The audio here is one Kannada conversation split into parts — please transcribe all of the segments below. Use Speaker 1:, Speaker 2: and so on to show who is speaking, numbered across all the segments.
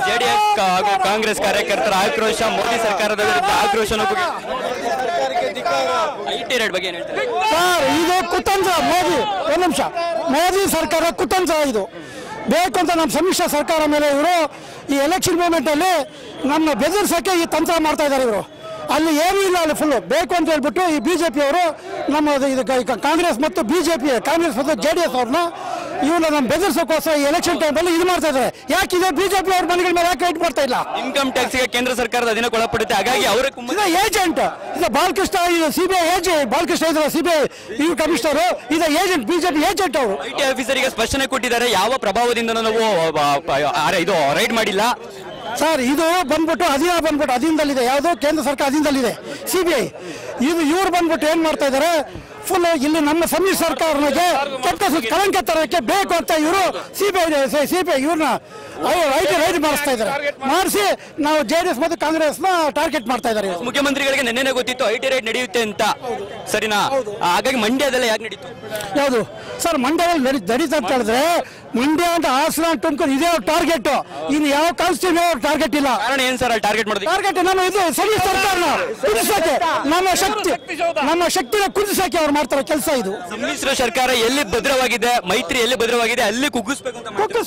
Speaker 1: ಜೆಡಿಎಸ್ ಹಾಗೂ ಕಾಂಗ್ರೆಸ್ ಕಾರ್ಯಕರ್ತರ ಆಕ್ರೋಶ, ಮೋದಿ ಸರ್ಕಾರದ ವಿರುದ್ಧ ಆಕ್ರೋಶನೂ ಐಟಿ ರೇಟ್ ಬಗ್ಗೆ
Speaker 2: ಸರ್ ಇದು ಕುತಂತ್ರ ಮೋದಿ. ಒಂದು ನಿಮಿಷ, ಮೋದಿ ಸರ್ಕಾರ ಕುತಂತ್ರ ಇದು ಬೇಕು ಅಂತ ನಮ್ಮ ಸಮ್ಮಿಶ್ರ ಸರ್ಕಾರ ಮೇಲೆ ಇವರು ಈ ಎಲೆಕ್ಷನ್ ಮೂಮೆಂಟ್ ಅಲ್ಲಿ ನಮ್ಮ ಬೆದರಿಸಕ್ಕೆ ಈ ತಂತ್ರ ಮಾಡ್ತಾ ಇದ್ದಾರೆ ಇವರು. ಅಲ್ಲಿ ಏನೂ ಇಲ್ಲ, ಅಲ್ಲಿ ಫುಲ್ಲು ಬೇಕು ಅಂತ ಹೇಳ್ಬಿಟ್ಟು ಈ ಬಿಜೆಪಿ ಅವರು ನಮ್ಮ ಇದು ಕಾಂಗ್ರೆಸ್ ಮತ್ತು ಬಿಜೆಪಿ, ಕಾಂಗ್ರೆಸ್ ಮತ್ತು JDS ಅವ್ರನ್ನ ಇವ್ರನ್ನ ನಮ್ಮ ಬೆದರಿಸೋಕ್ಕೋಸ್ಕರ ಈ ಎಲೆಕ್ಷನ್ ಟೈಮಲ್ಲಿ ಇದು ಮಾಡ್ತಾ ಇದ್ದಾರೆ. ಯಾಕೆ ಇದೆ ಬಿಜೆಪಿ ಅವ್ರ ಮನೆಗಳ ಮೇಲೆ ಯಾಕೆ ರೈಡ್ ಮಾಡ್ತಾ ಇಲ್ಲ?
Speaker 1: ಇನ್ಕಮ್ ಟ್ಯಾಕ್ಸ್ಗೆ ಕೇಂದ್ರ ಸರ್ಕಾರದ ಅಧೀನಕ್ಕೆ ಒಳಪಡುತ್ತೆ, ಹಾಗಾಗಿ ಅವರ
Speaker 2: ಏಜೆಂಟ್ ಇದು ಬಾಲಕೃಷ್ಣ, ಇದು CBI ಏಜೆಂಟ್, ಬಾಲಕೃಷ್ಣ ಇದ್ರೆ CBI ಇವ್ರು ಕಮಿಷನರ್, ಇದು ಏಜೆಂಟ್, ಬಿಜೆಪಿ ಏಜೆಂಟ್ ಅವರು.
Speaker 1: ಐಟಿ ಆಫೀಸರಿಗೆ ಸ್ಪಷ್ಟನೆ ಕೊಟ್ಟಿದ್ದಾರೆ, ಯಾವ ಪ್ರಭಾವದಿಂದ ನಾವು ಇದು ರೈಡ್ ಮಾಡಿಲ್ಲ
Speaker 2: ಸರ್. ಇದು ಬಂದ್ಬಿಟ್ಟು ಅಧೀನದಲ್ಲಿದೆ, ಯಾವುದೋ ಕೇಂದ್ರ ಸರ್ಕಾರ ಅಧೀನದಲ್ಲಿದೆ CBI. ಇದು ಇವ್ರು ಬಂದ್ಬಿಟ್ಟು ಏನ್ ಮಾಡ್ತಾ ಇದ್ದಾರೆ, ಫುಲ್ ಇಲ್ಲಿ ನಮ್ಮ ಸಮ್ಮಿಶ್ರ ಸರ್ಕಾರಕ್ಕೆ ಕೆಟ್ಟ ಕಳಂಕ ತರಕ್ಕೆ ಬೇಕು ಅಂತ ಇವರು ಸಿಬಿಐ ಇವ್ರನ್ನ ರೈಡ್ ಮಾಡಿಸ್ತಾ ಇದ್ದಾರೆ. ಮಾಡಿಸಿ ನಾವು JDS ಮತ್ತು ಕಾಂಗ್ರೆಸ್ನ ಟಾರ್ಗೆಟ್ ಮಾಡ್ತಾ ಇದ್ದಾರೆ.
Speaker 1: ಮುಖ್ಯಮಂತ್ರಿಗಳಿಗೆ ನೆನ್ನೆ ಗೊತ್ತಿತ್ತು ಐಟಿ ರೈಡ್ ನಡೆಯುತ್ತೆ ಅಂತ, ಸರಿನಾ? ಹಾಗಾಗಿ ಮಂಡ್ಯದಲ್ಲ ಯಾಕೆ ನಡೀತು?
Speaker 2: ಯಾವುದು ಸರ್ ಮಂಡ್ಯದಲ್ಲಿ ನಡೀತಾ ಅಂತ ಹೇಳಿದ್ರೆ, ಮಂಡ್ಯ ಅಂತ ಹಾಸನ ತುಮಕೂರು ಇದೇ ಟಾರ್ಗೆಟ್, ಇನ್ನು ಯಾವ ಕಾನ್ಸ್ಟಿಟ್ಯೂಷನ್ ಟಾರ್ಗೆಟ್ ಇಲ್ಲ.
Speaker 1: ಕಾರಣ ಏನ್ ಸರ್ ಟಾರ್ಗೆಟ್ ಮಾಡೋದು?
Speaker 2: ಟಾರ್ಗೆಟ್ ನಮ್ಮ ಇದು ಸಮ್ಮಿಶ್ರ ಸರ್ಕಾರನ ಕುದಿಸಕ್ಕೆ, ನಮ್ಮ ಶಕ್ತಿನ ಕುದಿಸಕ್ಕೆ ಅವ್ರು ಮಾಡ್ತಾರೆ ಕೆಲಸ. ಇದು
Speaker 1: ಸಮ್ಮಿಶ್ರ ಸರ್ಕಾರ ಎಲ್ಲಿ ಭದ್ರವಾಗಿದೆ, ಮೈತ್ರಿ ಎಲ್ಲಿ ಭದ್ರವಾಗಿದೆ ಅಲ್ಲಿ ಕುಗ್ಗಿಸ್ಬೇಕು ಅಂತ
Speaker 2: ಮಾಡ್ತಾ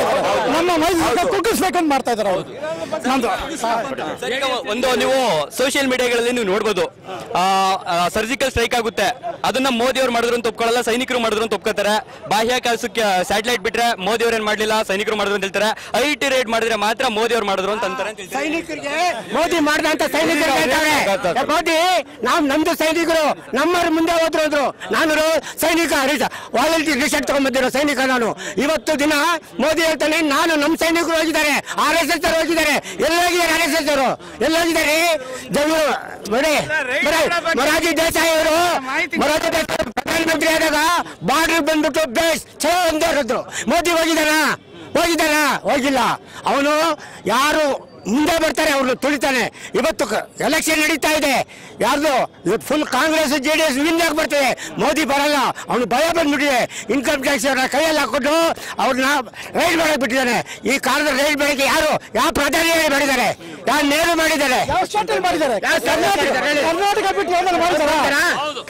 Speaker 2: ಇದ್ದಾರೆ. ನಮ್ಮ ಮೈತ್ರಿ ಕುಗ್ಗಿಸ್ಬೇಕಂತ ಮಾಡ್ತಾ ಇದ್ದಾರೆ ಅವರು.
Speaker 1: ಒಂದು ನೀವು ಸೋಷಿಯಲ್ ಮೀಡಿಯಾಗಳಲ್ಲಿ ನೀವು ನೋಡ್ಬೋದು, ಸರ್ಜಿಕಲ್ ಸ್ಟ್ರೈಕ್ ಆಗುತ್ತೆ, ಅದನ್ನ ಮೋದಿ ಅವ್ರು ಮಾಡಿದ್ರು ಅಂತ ಒಪ್ಕೊಳ್ಳಲ್ಲ, ಸೈನಿಕರು ಮಾಡಿದ್ರು ಅಂತ ಒಪ್ಕೋತಾರೆ. ಬಾಹ್ಯಾಕಾಶಕ್ಕೆ ಸ್ಯಾಟಲೈಟ್ ಬಿಟ್ರೆ ಮೋದಿ ಅವ್ರು ಏನ್ ಮಾಡ್ಲಿಲ್ಲ, ಸೈನಿಕರು ಮಾಡಿದ್ರು ಅಂತ ಹೇಳ್ತಾರೆ. ಐಟಿ ರೇಡ್ ಮಾಡಿದ್ರೆ ಮಾತ್ರ ಮೋದಿ ಅವ್ರು ಮಾಡಿದ್ರು ಅಂತ ಅಂತಾರೆ.
Speaker 2: ಸೈನಿಕರಿಗೆ ಮೋದಿ ಮಾಡ್ದಂತ ಸೈನಿಕರು ಮೋದಿ ನಮ್ದು ಸೈನಿಕರು ನಮ್ಮವ್ರ ಮುಂದೆ ಹೋದ್ರು. ನಾನು ಸೈನಿಕ ವಾಲಂಟಿಯರ್ ರಿಸಲ್ಟ್ ತಗೊಂಡ್ಬಂದಿರೋ ಸೈನಿಕ ನಾನು. ಇವತ್ತು ದಿನ ಮೋದಿ ಹೇಳ್ತಾನೆ, ನಾನು ನಮ್ಮ ಸೈನಿಕರು ಹೋಗಿದ್ದಾರೆ, RSS ಅವರು ಹೋಗಿದ್ದಾರೆ. ಎಲ್ಲೋಗಿದ್ದಾರೆ RSS ಅವರು? ಎಲ್ಲೋಗಿದ್ದಾರೆ? ಮೊರಾರ್ಜಿ ದೇಸಾಯಿ ಅವರು ಪ್ರಧಾನಮಂತ್ರಿ ಆದಾಗ ಬಾರ್ಡರ್ ಬಂದ್ಬಿಟ್ಟು ಬೇಸ್ ಚಲೋ ಅಂದಿದ್ರು. ಮೋದಿ ಹೋಗಿಲ್ಲ. ಅವನು ಯಾರು ಮುಂದೆ ಬರ್ತಾರೆ ಅವ್ರನ್ನ ತುಳಿತಾನೆ. ಇವತ್ತು ಎಲೆಕ್ಷನ್ ನಡೀತಾ ಇದೆ, ಯಾರ್ದು ಇವತ್ತು ಫುಲ್ ಕಾಂಗ್ರೆಸ್ JDS ವಿನ್ ಆಗಿ ಬರ್ತದೆ, ಮೋದಿ ಬರಲ್ಲ. ಅವನು ಭಯ ಬಂದ್ಬಿಟ್ಟಿದೆ. ಇನ್ಕಮ್ ಟ್ಯಾಕ್ಸ್ ಅವರ ಕೈಯಲ್ಲಿ ಹಾಕೊಂಡು ಅವ್ರನ್ನ ರೈಡ್ ಮಾಡಕ್ ಬಿಟ್ಟಿದ್ದಾನೆ. ಈ ಕಾಲದ ರೈಡ್ ಮಾಡಕ್ಕೆ ಯಾವ ಪ್ರಧಾನಿ ಮಾಡಿದ್ದಾರೆ, ಯಾವ ನೇರು ಮಾಡಿದ್ದಾರೆ, ಕರ್ನಾಟಕ ಬಿಟ್ಟು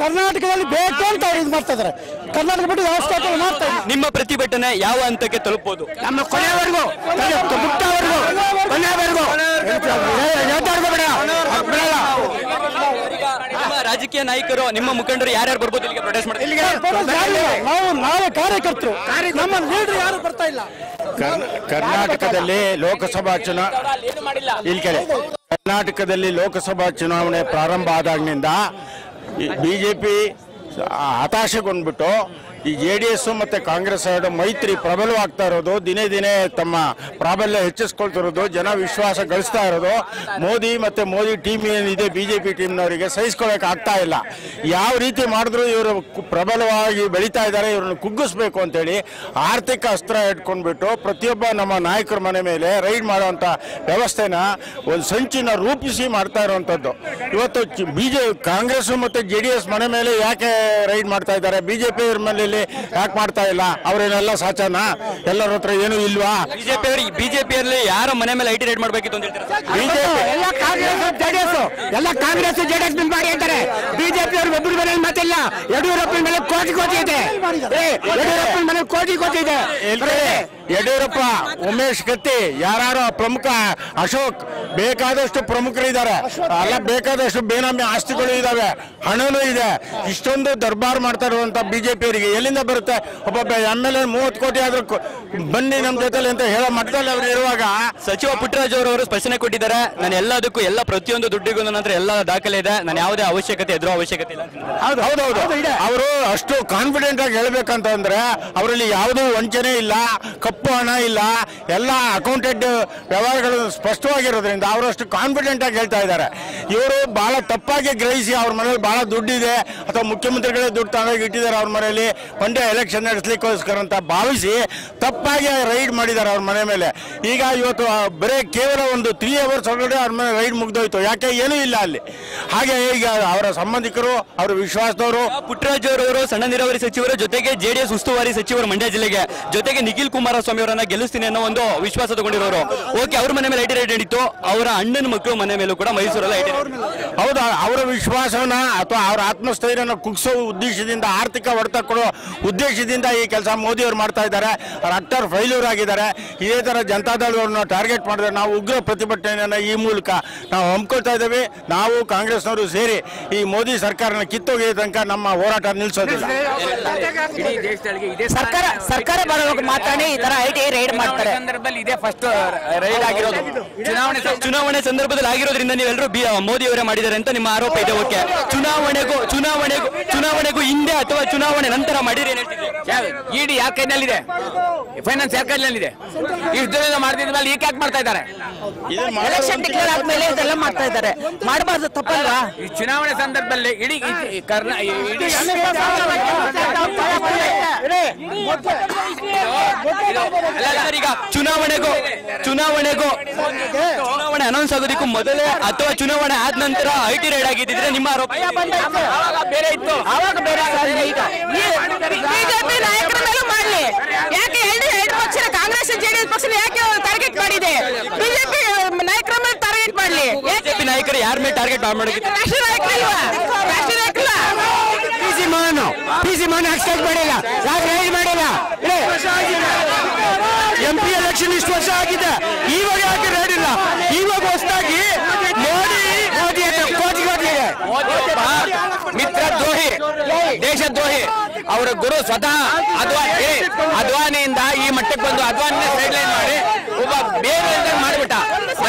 Speaker 2: ಕರ್ನಾಟಕದಲ್ಲಿ ಬೇಕು ಅಂತ ಅವ್ರು ಇದು ಮಾಡ್ತಾ ಇದ್ದಾರೆ. ಕರ್ನಾಟಕ ಬಿಟ್ಟು ಯಾವ ಸ್ಟೇಟ್ ಮಾಡ್ತಾ ಇದ್ದಾರೆ.
Speaker 1: ನಿಮ್ಮ ಪ್ರತಿಭಟನೆ ಯಾವ ಹಂತಕ್ಕೆ ತಲುಪಬಹುದು?
Speaker 2: ನಮ್ಮ ಕೊನೆವರೆಗೂ
Speaker 1: ರಾಜಕೀಯ ನಾಯಕರು, ನಿಮ್ಮ ಮುಖಂಡರು ಯಾರ್ಯಾರು ಬರ್ಬೋದು ಇಲ್ಲಿಗೆ ಪ್ರೊಟೆಸ್ಟ್ ಮಾಡ್ತಾರೆ?
Speaker 2: ನಾವೇ ಕಾರ್ಯಕರ್ತರು, ನಮ್ಮ ಲೀಡರ್ ಯಾರು ಬರ್ತಾ ಇಲ್ಲ.
Speaker 3: ಕರ್ನಾಟಕದಲ್ಲಿ ಲೋಕಸಭಾ ಕರ್ನಾಟಕದಲ್ಲಿ ಲೋಕಸಭಾ ಚುನಾವಣೆ ಪ್ರಾರಂಭ ಆದಾಗಿನಿಂದ ಬಿಜೆಪಿ ಹತಾಶೆಗೊಂಡ್ಬಿಟ್ಟು ಈ JDS ಮತ್ತು ಕಾಂಗ್ರೆಸ್ ಎರಡು ಮೈತ್ರಿ ಪ್ರಬಲವಾಗ್ತಾ ಇರೋದು, ದಿನೇ ದಿನೇ ತಮ್ಮ ಪ್ರಾಬಲ್ಯ ಹೆಚ್ಚಿಸ್ಕೊಳ್ತಿರೋದು, ಜನ ವಿಶ್ವಾಸ ಗಳಿಸ್ತಾ ಇರೋದು, ಮೋದಿ ಮತ್ತು ಮೋದಿ ಟೀಮ್ ಏನಿದೆ BJP ಟೀಮ್ನವರಿಗೆ ಸಹಿಸ್ಕೊಳ್ಳೋಕೆ ಆಗ್ತಾ ಇಲ್ಲ. ಯಾವ ರೀತಿ ಮಾಡಿದ್ರು ಇವರು ಪ್ರಬಲವಾಗಿ ಬೆಳೀತಾ ಇದ್ದಾರೆ, ಇವ್ರನ್ನ ಕುಗ್ಗಿಸ್ಬೇಕು ಅಂತೇಳಿ ಆರ್ಥಿಕ ಅಸ್ತ್ರ ಇಟ್ಕೊಂಡ್ಬಿಟ್ಟು ಪ್ರತಿಯೊಬ್ಬ ನಮ್ಮ ನಾಯಕರ ಮನೆ ಮೇಲೆ ರೈಡ್ ಮಾಡುವಂಥ ವ್ಯವಸ್ಥೆನ ಒಂದು ಸಂಚಿನ ರೂಪಿಸಿ ಮಾಡ್ತಾ ಇರುವಂಥದ್ದು. ಇವತ್ತು ಕಾಂಗ್ರೆಸ್ ಮತ್ತು JDS ಮನೆ ಮೇಲೆ ಯಾಕೆ ರೈಡ್ ಮಾಡ್ತಾ ಇದ್ದಾರೆ, BJP ಅವ್ರ ಮೇಲೆ ಯಾಕೆ ಮಾಡ್ತಾ ಇಲ್ಲ? ಅವ್ರೇನೆಲ್ಲ ಸಾಚನ? ಎಲ್ಲರ ಹತ್ರ ಏನು ಇಲ್ವಾ?
Speaker 1: ಬಿಜೆಪಿಯಲ್ಲಿ ಯಾರ ಮನೆ ಮೇಲೆ ಐಟಿ ರೈಡ್ ಮಾಡಬೇಕಿತ್ತು ಅಂತ ಹೇಳ್ತಾರೆ.
Speaker 2: ಎಲ್ಲ ಕಾಂಗ್ರೆಸ್ JDS ಮಾಡಿ ಅಂತಾರೆ. ಬಿಜೆಪಿ ಅವರು ಒಬ್ಬರು ಮನೇಲಿ ಮಾತಿಲ್ಲ. ಯಡಿಯೂರಪ್ಪನ ಮೇಲೆ ಕೋಟಿ ಇದೆ. ಯಡಿಯೂರಪ್ಪನ ಮೇಲೆ ಕೋಟಿ ಇದೆ.
Speaker 3: ಯಡಿಯೂರಪ್ಪ, ಉಮೇಶ್ ಕತ್ತಿ, ಯಾರು ಪ್ರಮುಖ, ಅಶೋಕ್, ಬೇಕಾದಷ್ಟು ಪ್ರಮುಖರಿದ್ದಾರೆ. ಅಲ್ಲ, ಬೇಕಾದಷ್ಟು ಬೇನಾಮಿ ಆಸ್ತಿಗಳು ಇದಾವೆ, ಹಣನೂ ಇದೆ. ಇಷ್ಟೊಂದು ದರ್ಬಾರ್ ಮಾಡ್ತಾ ಇರುವಂತ BJP ಅವರಿಗೆ ಎಲ್ಲಿಂದ ಬರುತ್ತೆ? ಒಬ್ಬೊಬ್ಬ MLA 30 ಕೋಟಿ ಆದ್ರೂ ಬನ್ನಿ ನಮ್ಮ ಜೊತೆಲಿ ಅಂತ ಹೇಳೋ ಮಟ್ಟದಲ್ಲಿ ಅವರು ಇರುವಾಗ
Speaker 1: ಸಚಿವ ಪುಟ್ಟರಾಜು ಅವರು ಸ್ಪಷ್ಟನೆ ಕೊಟ್ಟಿದ್ದಾರೆ, ನಾನು ಎಲ್ಲದಕ್ಕೂ ಎಲ್ಲ ಪ್ರತಿಯೊಂದು ದುಡ್ಡಿಗೂ ನನ್ನ ಹತ್ರ ಎಲ್ಲ ದಾಖಲೆ ಇದೆ, ನಾನು ಯಾವುದೇ ಎದುರು ಅವಶ್ಯಕತೆ ಇಲ್ಲ.
Speaker 3: ಹೌದೌದು, ಅವರು ಅಷ್ಟು ಕಾನ್ಫಿಡೆಂಟ್ ಆಗಿ ಹೇಳ್ಬೇಕಂತಂದ್ರೆ ಅವರಲ್ಲಿ ಯಾವುದೂ ವಂಚನೆ ಇಲ್ಲ, ಕಪ್ಪು ಹಣ ಇಲ್ಲ, ಎಲ್ಲ ಅಕೌಂಟೆಡ್ ವ್ಯವಹಾರಗಳು ಸ್ಪಷ್ಟವಾಗಿರೋದ್ರಿಂದ ಅವರು ಅಷ್ಟು ಕಾನ್ಫಿಡೆಂಟ್ ಆಗಿ ಹೇಳ್ತಾ ಇದ್ದಾರೆ. ಇವರು ಬಹಳ ತಪ್ಪಾಗಿ ಗ್ರಹಿಸಿ ಅವ್ರ ಮನೇಲಿ ಬಹಳ ದುಡ್ಡಿದೆ ಅಥವಾ ಮುಖ್ಯಮಂತ್ರಿಗಳೇ ದುಡ್ಡು ತಗೊಂಡೋಗಿ ಇಟ್ಟಿದ್ದಾರೆ ಅವ್ರ ಮನೆಯಲ್ಲಿ ಮಂಡ್ಯ ಎಲೆಕ್ಷನ್ ನಡೆಸಲಿಕ್ಕೋಸ್ಕರ ಅಂತ ಭಾವಿಸಿ ತಪ್ಪಾಗಿ ರೈಡ್ ಮಾಡಿದ್ದಾರೆ ಅವ್ರ ಮನೆ ಮೇಲೆ. ಈಗ ಇವತ್ತು ಬರೀ ಕೇವಲ ಒಂದು 3 hours ಒಳಗಡೆ ಅವ್ರ ಮನೆ ರೈಡ್ ಮುಗ್ದೋಯ್ತು. ಯಾಕೆ? ಏನೂ ಇಲ್ಲ ಅಲ್ಲಿ. ಹಾಗೆ ಈಗ ಅವರ ಸಂಬಂಧಿಕರು, ಅವರ ವಿಶ್ವಾಸದವರು,
Speaker 1: ಪುಟ್ಟರಾಜು ಅವರು ಸಣ್ಣ ನೀರಾವರಿ ಸಚಿವರು, ಜೊತೆಗೆ JDS ಉಸ್ತುವಾರಿ ಸಚಿವರು ಮಂಡ್ಯ ಜಿಲ್ಲೆಗೆ, ಜೊತೆಗೆ ನಿಖಿಲ್ ಕುಮಾರಸ್ವಾಮಿ ಕುಮಾರಸ್ವಾಮಿ ಅವರನ್ನ ಗೆಲ್ಲಿಸ್ತೀನಿ ಅನ್ನೋ ಒಂದು ವಿಶ್ವಾಸ ತಗೊಂಡಿರೋರು. ಓಕೆ, ಅವ್ರ ಮನೆ ಮೇಲೆ ಐಟಿ ರೈಡ್ ನಡೀತು, ಅವರ ಅಣ್ಣನ ಮಕ್ಕಳು ಮನೆ ಮೇಲೂ ಕೂಡ ಮೈಸೂರಲ್ಲಿ ಐಟಿ ರೈಡ್.
Speaker 3: ಹೌದು, ಅವರ ವಿಶ್ವಾಸನ ಅಥವಾ ಅವರ ಆತ್ಮಸ್ಥೈರ್ಯನ ಕುಗ್ಸೋ ಉದ್ದೇಶದಿಂದ, ಆರ್ಥಿಕ ಹೊಡೆತ ಕೊಡೋ ಉದ್ದೇಶದಿಂದ ಈ ಕೆಲಸ ಮೋದಿ ಅವರು ಮಾಡ್ತಾ ಇದ್ದಾರೆ. ಅವ್ರು ಅಟ್ಟರ್ ಫೈಲ್ಯೂರ್ ಆಗಿದ್ದಾರೆ. ಇದೇ ತರ ಜನತಾದಳವ್ರನ್ನ ಟಾರ್ಗೆಟ್ ಮಾಡಿದ್ರೆ ನಾವು ಉಗ್ರ ಪ್ರತಿಭಟನೆಯನ್ನು ಈ ಮೂಲಕ ನಾವು ಹಮ್ಮಿಕೊಳ್ತಾ ಇದ್ದೇವೆ. ನಾವು ಕಾಂಗ್ರೆಸ್ನವರು ಸೇರಿ ಈ ಮೋದಿ ಸರ್ಕಾರನ ಕಿತ್ತೊಗೆಯ ತನಕ ನಮ್ಮ ಹೋರಾಟ ನಿಲ್ಲಿಸೋದಿಲ್ಲ.
Speaker 4: ಸರ್ಕಾರ ಬರೋವಾಗ ಮಾತಾಡಿ ಈ ತರ ಐಟಿ ರೈಡ್ ಮಾಡ್ತಾರೆ. ಸಂದರ್ಭದಲ್ಲಿ ಇದೇ ಫಸ್ಟ್ ರೈಡ್ ಆಗಿರೋದು.
Speaker 1: ಚುನಾವಣೆ ಸಂದರ್ಭದಲ್ಲಿ ಆಗಿರೋದ್ರಿಂದ ನೀವೆಲ್ಲರೂ ಮೋದಿ ಅವರೇ ಮಾಡಿದ್ದಾರೆ ಅಂತ ನಿಮ್ಮ ಆರೋಪ ಇದೆ. ಓಕೆ, ಚುನಾವಣೆಗೂ ಹಿಂದೆ ಅಥವಾ ಚುನಾವಣೆ ನಂತರ ಮಾಡಿರಿ ಏನ್ ಹೇಳ್ತಿದ್ರಿ?
Speaker 4: ಇಡಿ ಯಾರ ಕೈನಲ್ಲಿದೆ? ಫೈನಾನ್ಸ್ ಯಾರ ಕೈನಲ್ಲಿದೆ? ಇಷ್ಟು ಮಾಡ್ತಿದ್ಮೇಲೆ ಈಗ ಯಾಕೆ ಮಾಡ್ತಾ ಇದ್ದಾರೆ? ಎಲೆಕ್ಷನ್ ಡಿಕ್ಲೇರ್ ಆದ್ಮೇಲೆ ಇದೆಲ್ಲ ಮಾಡ್ತಾ ಇದ್ದಾರೆ. ಮಾಡಬಾರ್ದು, ತಪ್ಪಲ್ವಾ? ಈ ಚುನಾವಣೆ ಸಂದರ್ಭದಲ್ಲಿ ಇಡೀ
Speaker 1: ಈಗ ಚುನಾವಣೆ ಅನೌನ್ಸ್ ಆಗೋದಕ್ಕೂ ಮೊದಲೇ ಅಥವಾ ಚುನಾವಣೆ ಆದ ನಂತರ ಐಟಿ ರೈಡ್ ಆಗಿದ್ದಿದ್ರೆ ನಿಮ್ಮ ಆರೋಪ
Speaker 4: ಬೇರೆ ಇತ್ತು. ಆವಾಗ ಬೇರೆ ಬಿಜೆಪಿ ನಾಯಕರ ಮೇಲೂ ಮಾಡಲಿ. ಯಾಕೆ ಎರಡು ಪಕ್ಷ ಕಾಂಗ್ರೆಸ್ ಜೆಡಿಎಸ್ ಪಕ್ಷ ಯಾಕೆ ಟಾರ್ಗೆಟ್ ಮಾಡಿದೆ? ಬಿಜೆಪಿ ನಾಯಕರ ಮೇಲೆ ಟಾರ್ಗೆಟ್ ಮಾಡಲಿ.
Speaker 1: ಬಿಜೆಪಿ ನಾಯಕರು ಯಾರ ಮೇಲೆ ಟಾರ್ಗೆಟ್ ಮಾಡಿದ್ರೆ?
Speaker 4: ರಾಷ್ಟ್ರೀಯ ನಾಯಕರಿಲ್ವಾ? ರಾಷ್ಟ್ರೀಯ ನಾಯಕರಿಲ್ಲ.
Speaker 2: ಪಿಸಿ ಮಾನ್ ಎಕ್ಸ್ಪೆಕ್ಟ್ ಮಾಡಿಲ್ಲ, ಯಾಕೆ ರೈಡ್ ಮಾಡಿಲ್ಲ? MP ಎಲೆಕ್ಷನ್ ಇಷ್ಟು ವರ್ಷ ಆಗಿದೆ, ಇವಾಗ ಯಾಕೆ ರೈಡ್ ಇಲ್ಲ? ಇವಾಗ ಹೊಸದಾಗಿ ಮೋದಿ
Speaker 4: ಮಿತ್ರ ದ್ರೋಹಿ, ದೇಶದ್ರೋಹಿ. ಅವರ ಗುರು ಸ್ವತಃ ಅದ್ವಾನಿಯಿಂದ ಈ ಮಟ್ಟಕ್ಕೆ ಬಂದು ಅದ್ವಾನಿನ ಸೈಡ್ ಲೈನ್ ಮಾಡಿ ಒಬ್ಬ ಬೇರೆ ಮಾಡಿಬಿಟ್ಟ.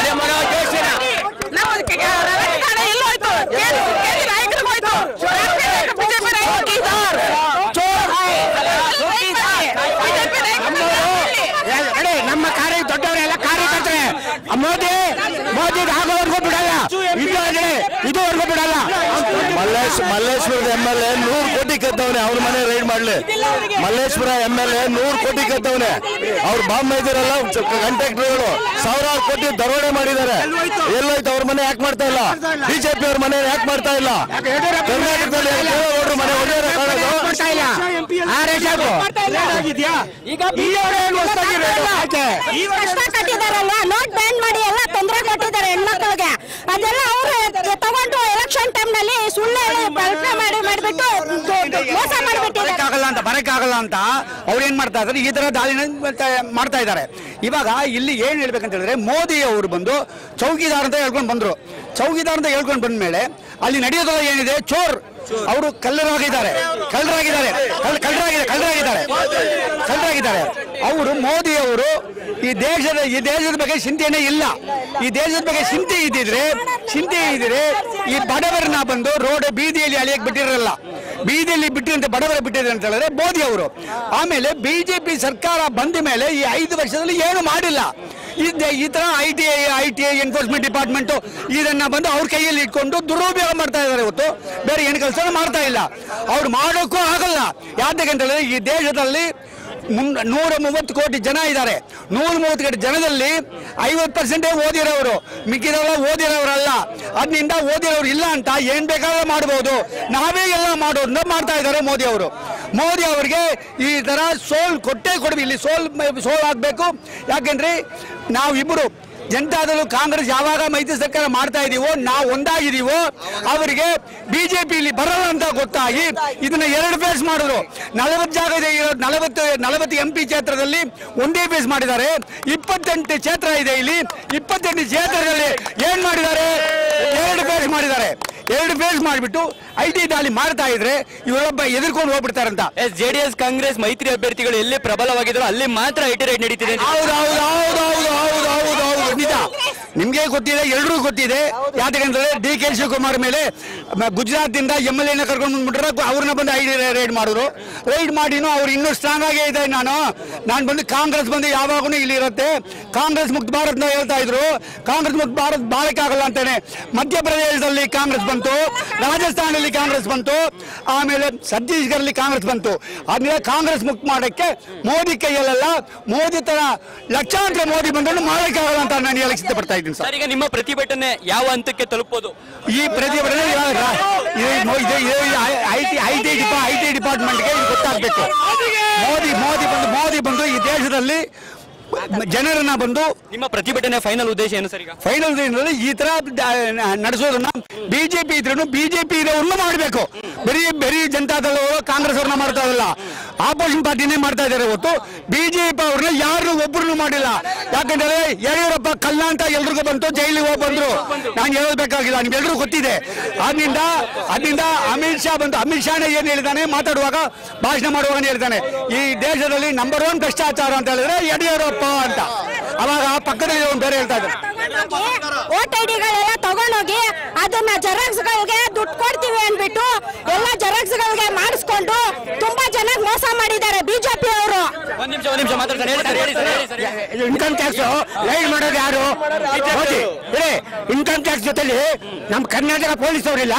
Speaker 4: ದೇಶನ
Speaker 2: ನಮ್ಮ ಕಾರ್ಯ ದೊಡ್ಡವರೆಲ್ಲ ಕಾರ್ಯಕರ್ತರೆ. ಮೋದಿ ಆಗೋವರೆಗೂ ಬಿಡಲ್ಲ, ಇದುವರೆಗೂ ಬಿಡಲ್ಲ.
Speaker 3: ಮಲ್ಲೇಶ್ವರದ MLA 100 ಕೋಟಿ ಕದ್ದವನೆ, ಅವ್ರ ಮನೆ ರೈಡ್ ಮಾಡ್ಲಿ. ಮಲ್ಲೇಶ್ವರ MLA 100 ಕೋಟಿ ಕದ್ದವನೆ. ಅವ್ರ ಬಾಂಬ್ ಇದಿರಲ್ಲ ಕಾಂಟ್ರಾಕ್ಟರ್ಗಳು ಸಾವಿರಾರು ಕೋಟಿ ದರೋಡೆ ಮಾಡಿದ್ದಾರೆ. ಎಲ್ಲೋಯ್ತು ಅವ್ರ ಮನೆ? ಯಾಕೆ ಮಾಡ್ತಾ ಇಲ್ಲ? ಬಿಜೆಪಿ ಅವ್ರ ಮನೆ ಯಾಕೆ ಮಾಡ್ತಾ ಇಲ್ಲ? ಕರ್ನಾಟಕದಲ್ಲಿ ಮನೆ
Speaker 5: ನೋಟ್ ಬ್ಯಾನ್ ಮಾಡಿ ಎಲ್ಲ ತೊಂದರೆ ಕೊಟ್ಟಿದ್ದಾರೆ ಹೆಣ್ಮಕ್ಳಿಗೆ. ಅದೆಲ್ಲ ಅವರು ತಗೊಂಡು ಎಲೆಕ್ಷನ್ ಟೈಮ್ ನಲ್ಲಿ ಸುಳ್ಳು ಮಾಡಿಬಿಟ್ಟು ಮೋಸ ಮಾಡಿಬಿಟ್ಟು
Speaker 2: ಬರಕ್ಕಾಗಲ್ಲ ಅಂತ ಅವ್ರು ಏನ್ ಮಾಡ್ತಾ ಇದ್ದಾರೆ? ಈ ತರ ದಾಳಿನ ಮಾಡ್ತಾ ಇದ್ದಾರೆ. ಇವಾಗ ಇಲ್ಲಿ ಏನ್ ಹೇಳ್ಬೇಕಂತ ಹೇಳಿದ್ರೆ, ಮೋದಿ ಅವರು ಬಂದು ಚೌಕಿದಾರ್ ಅಂತ ಹೇಳ್ಕೊಂಡು ಬಂದ್ರು. ಚೌಕಿದಾರ್ ಅಂತ ಹೇಳ್ಕೊಂಡು ಬಂದ ಮೇಲೆ ಅಲ್ಲಿ ನಡೆಯೋದಲ್ಲ ಏನಿದೆ? ಚೋರ್. ಅವರು ಕಳ್ಳರಾಗಿದ್ದಾರೆ. ಅವರು ಮೋದಿ ಅವರು ಈ ದೇಶದ ಬಗ್ಗೆ ಚಿಂತೆನೇ ಇಲ್ಲ. ಈ ದೇಶದ ಬಗ್ಗೆ ಚಿಂತೆ ಇದ್ದಿದ್ರೆ ಈ ಬಡವರನ್ನ ಬಂದು ಬೀದಿಯಲ್ಲಿ ಅಲಿಯಕ್ಕೆ ಬಿಟ್ಟಿರಲ್ಲ. ಬೀದಿಯಲ್ಲಿ ಬಿಟ್ಟಿರಂತೆ ಬಡವರ ಬಿಟ್ಟಿದ್ದಾರೆ ಅಂತ ಹೇಳಿದ್ರೆ ಮೋದಿ ಅವರು. ಆಮೇಲೆ ಬಿಜೆಪಿ ಸರ್ಕಾರ ಬಂದ ಮೇಲೆ ಈ 5 ವರ್ಷದಲ್ಲಿ ಏನು ಮಾಡಿಲ್ಲ. ಈ ತರ ಐಟಿಐ ಎನ್ಫೋರ್ಸ್ಮೆಂಟ್ ಡಿಪಾರ್ಟ್ಮೆಂಟ್ ಇದನ್ನ ಬಂದು ಅವ್ರ ಕೈಯಲ್ಲಿ ಇಟ್ಕೊಂಡು ದುರುಪಯೋಗ ಮಾಡ್ತಾ ಇದ್ದಾರೆ. ಹೊತ್ತು ಬೇರೆ ಏನು ಕೆಲಸ ಮಾಡ್ತಾ ಇಲ್ಲ. ಅವ್ರು ಮಾಡೋಕ್ಕೂ ಆಗಲ್ಲ. ಯಾಕಂತ ಹೇಳಿದ್ರೆ ಈ ದೇಶದಲ್ಲಿ 130 ಕೋಟಿ ಜನ ಇದ್ದಾರೆ. 130 ಕೋಟಿ ಜನದಲ್ಲಿ 50% ಓದಿರೋರು, ಮಿಕ್ಕಿದವರ ಓದಿರೋರಲ್ಲ. ಅದರಿಂದ ಓದಿರೋರು ಇಲ್ಲ ಅಂತ ಏನ್ ಬೇಕಾದ್ರೆ ಮಾಡಬಹುದು. ನಾವೇ ಎಲ್ಲ ಮಾಡೋದನ್ನ ಮಾಡ್ತಾ ಇದ್ದಾರೆ ಮೋದಿ ಅವರು. ಮೋದಿ ಅವರಿಗೆ ಈ ತರ ಸೋಲ್ ಕೊಡ್ಬೇಕು. ಇಲ್ಲಿ ಸೋಲ್ ಆಗ್ಬೇಕು. ಯಾಕೆಂದ್ರೆ ನಾವಿಬ್ಬರು ಜನತಾದಳು ಕಾಂಗ್ರೆಸ್ ಯಾವಾಗ ಮೈತ್ರಿ ಸರ್ಕಾರ ಮಾಡ್ತಾ ಇದೀವೋ, ನಾವು ಒಂದಾಗಿದೀವೋ, ಅವರಿಗೆ ಬಿಜೆಪಿ ಇಲ್ಲಿ ಬರಲ್ಲ ಅಂತ ಗೊತ್ತಾಗಿ ಇದನ್ನ 2 ಫೇಸ್ ಮಾಡಿದ್ರು. 40 ಜಾಗ ಇದೆ, 40 MP ಕ್ಷೇತ್ರದಲ್ಲಿ ಒಂದೇ ಫೇಸ್ ಮಾಡಿದ್ದಾರೆ. 28 ಕ್ಷೇತ್ರ ಇದೆ ಇಲ್ಲಿ. 28 ಕ್ಷೇತ್ರದಲ್ಲಿ ಏನ್ ಮಾಡಿದ್ದಾರೆ? 2 ಫೇಸ್ ಮಾಡಿದ್ದಾರೆ. 2 ಫೇಸ್ ಮಾಡಿಬಿಟ್ಟು ಐಟಿ ದಾಳಿ ಮಾಡ್ತಾ ಇದ್ರೆ ಇವರೊಬ್ಬ ಎದುರ್ಕೊಂಡು ಹೋಗ್ಬಿಡ್ತಾರಂತ.
Speaker 1: JDS ಕಾಂಗ್ರೆಸ್ ಮೈತ್ರಿ ಅಭ್ಯರ್ಥಿಗಳು ಎಲ್ಲಿ ಪ್ರಬಲವಾಗಿದ್ರು ಅಲ್ಲಿ ಮಾತ್ರ ಐಟಿ ರೈಡ್ ನಡೀತಿದೆ.
Speaker 2: ನಿಜ. ನಿಮ್ಗೆ ಗೊತ್ತಿದೆ, ಎಲ್ರಿಗೂ ಗೊತ್ತಿದೆ. ಯಾಕಂದ್ರೆ DK ಶಿವಕುಮಾರ್ ಮೇಲೆ ಗುಜರಾತ್ ಇಂದ MLA ಕರ್ಕೊಂಡು ಬಂದ್ಬಿಟ್ರೆ ಅವ್ರನ್ನ ಬಂದು ಐಟಿ ರೈಡ್ ಮಾಡಿದ್ರು. ರೈಡ್ ಮಾಡಿನೂ ಅವ್ರು ಇನ್ನೂ ಸ್ಟ್ರಾಂಗ್ ಆಗೇ ಇದೆ. ನಾನು ಬಂದು ಕಾಂಗ್ರೆಸ್ ಬಂದು ಯಾವಾಗೂ ಇಲ್ಲಿ ಇರುತ್ತೆ. ಕಾಂಗ್ರೆಸ್ ಮುಕ್ತ ಭಾರತ್ ಹೇಳ್ತಾ ಇದ್ರು. ಕಾಂಗ್ರೆಸ್ ಮುಕ್ತ ಭಾರತ್ ಬಾಳಕ್ಕಾಗಲ್ಲ ಅಂತಾನೆ. ಮಧ್ಯಪ್ರದೇಶದಲ್ಲಿ ಕಾಂಗ್ರೆಸ್ ಬಂತು, ರಾಜಸ್ಥಾನದಲ್ಲಿ ಕಾಂಗ್ರೆಸ್ ಬಂತು, ಆಮೇಲೆ ಛತ್ತೀಸ್ಗಢಲ್ಲಿ ಕಾಂಗ್ರೆಸ್ ಬಂತು. ಆದ್ಮೇಲೆ ಕಾಂಗ್ರೆಸ್ ಮುಕ್ತ ಮಾಡಕ್ಕೆ ಮೋದಿ ಕೈಯಲ್ಲ. ಮೋದಿ ತರ ಲಕ್ಷಾಂತರ ಮೋದಿ ಬಂದ್ರು ಮಾಡಕ್ಕಾಗಲ್ಲ ಅಂತ ನಾನು ಹೇಳಕ್ ಇಷ್ಟಪಡ್ತಾ ಇದ್ದೀನಿ.
Speaker 6: ಇದ್ದೀನಿ ಸರ್.
Speaker 1: ಸರ್, ಈಗ ನಿಮ್ಮ ಪ್ರತಿಭಟನೆ ಯಾವ ಹಂತಕ್ಕೆ ತಲುಪೋದು?
Speaker 6: ಈ ಪ್ರತಿಭಟನೆ ಐಟಿ ಡಿಪಾರ್ಟ್ಮೆಂಟ್ಗೆ ಗೊತ್ತಾಗಬೇಕು. ಮೋದಿ ಬಂದು ಈ ದೇಶದಲ್ಲಿ ಜನರನ್ನ ಬಂದು
Speaker 1: ನಿಮ್ಮ ಪ್ರತಿಭಟನೆ ಫೈನಲ್ ಉದ್ದೇಶ ಏನು ಸರ್? ಈಗ
Speaker 6: ಫೈನಲ್ ಈ ತರ ನಡೆಸೋದನ್ನ ಬಿಜೆಪಿ ಇದ್ರೂ ಬಿಜೆಪಿ ಇರೋರನ್ನು ಮಾಡಬೇಕು. ಬರೀ ಜನತಾದಳ ಕಾಂಗ್ರೆಸ್ ಅವ್ರನ್ನ ಮಾಡ್ತಾ ಇಲ್ಲ, ಆಪೋಸಿಷನ್ ಪಾರ್ಟಿನೇ ಮಾಡ್ತಾ ಇದ್ದಾರೆ ಹೊತ್ತು ಬಿಜೆಪಿ ಅವ್ರನ್ನ ಯಾರು ಒಬ್ಬರನ್ನು ಮಾಡಿಲ್ಲ. ಯಾಕಂದ್ರೆ ಯಡಿಯೂರಪ್ಪ ಕಲ್ಲ ಅಂತ ಎಲ್ರಿಗೂ ಬಂತು, ಜೈಲಿಗೆ ಹೋಗಿ ಬಂದ್ರು. ನಾನು ಹೇಳಬೇಕಾಗಿಲ್ಲ, ನಿಮ್ಗೆಲ್ರಿಗೂ ಗೊತ್ತಿದೆ. ಅದರಿಂದ ಅಮಿತ್ ಶಾ ಬಂತು. ಅಮಿತ್ ಶಾನೇ ಏನ್ ಹೇಳಿದಾನೆ ಮಾತಾಡುವಾಗ, ಭಾಷಣ ಮಾಡುವಾಗ ಹೇಳ್ತಾನೆ, ಈ ದೇಶದಲ್ಲಿ ನಂಬರ್ 1 ಭ್ರಷ್ಟಾಚಾರ ಅಂತ ಹೇಳಿದ್ರೆ ಯಡಿಯೂರಪ್ಪ ಅಂತ. ಅವಾಗ ಪಕ್ಕದಲ್ಲಿ ಬೇರೆ ಹೇಳ್ತಾ ಇದ್ದಾರೆ,
Speaker 5: ವೋಟ್ ಐಡಿಗಳೆಲ್ಲ ತಗೊಂಡೋಗಿ ಅದನ್ನ ಜೆರಾಕ್ಸ್ಗಳಿಗೆ ದುಡ್ಡು ಕೊಡ್ತೀವಿ ಅಂದ್ಬಿಟ್ಟು ಎಲ್ಲ ಜೆರಾಕ್ಸ್ಗಳಿಗೆ ಮಾಡಿಸ್ಕೊಂಡು ತುಂಬಾ ಜನ ಮೋಸ ಮಾಡಿದ್ದಾರೆ ಬಿಜೆಪಿ ಅವರು.
Speaker 1: ಒಂದ್ ನಿಮಿಷ ಮಾತಾಡ್ತಾರೆ.
Speaker 6: ಇನ್ಕಮ್ ಟ್ಯಾಕ್ಸ್ ರೈಡ್ ಮಾಡೋದು ಯಾರು? ಇನ್ಕಮ್ ಟ್ಯಾಕ್ಸ್ ಜೊತೆಲಿ ನಮ್ಮ ಕರ್ನಾಟಕ ಪೊಲೀಸ್ ಅವರಿಲ್ಲ,